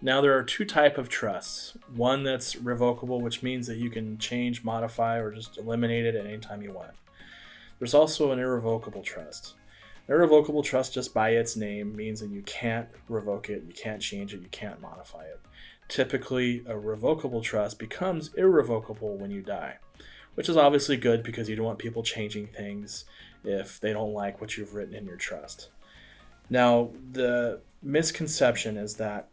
Now, there are two types of trusts. One that's revocable, which means that you can change, modify, or just eliminate it at any time you want. There's also an irrevocable trust. An irrevocable trust, just by its name, means that you can't revoke it, you can't change it, you can't modify it. Typically, a revocable trust becomes irrevocable when you die, which is obviously good because you don't want people changing things if they don't like what you've written in your trust. Now, the misconception is that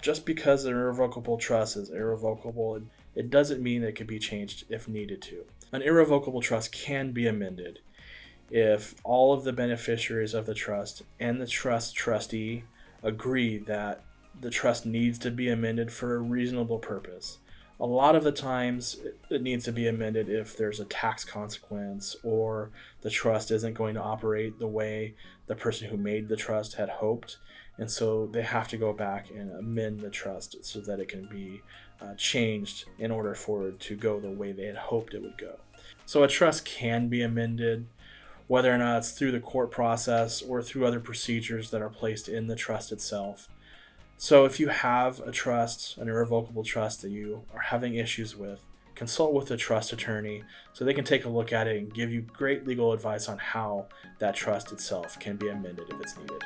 just because an irrevocable trust is irrevocable, it doesn't mean it can be changed if needed to. An irrevocable trust can be amended if all of the beneficiaries of the trust and the trust trustee agree that the trust needs to be amended for a reasonable purpose. A lot of the times it needs to be amended if there's a tax consequence or the trust isn't going to operate the way the person who made the trust had hoped. And so they have to go back and amend the trust so that it can be changed in order for it to go the way they had hoped it would go. So a trust can be amended, whether or not it's through the court process or through other procedures that are placed in the trust itself. So if you have a trust, an irrevocable trust that you are having issues with, consult with a trust attorney so they can take a look at it and give you great legal advice on how that trust itself can be amended if it's needed.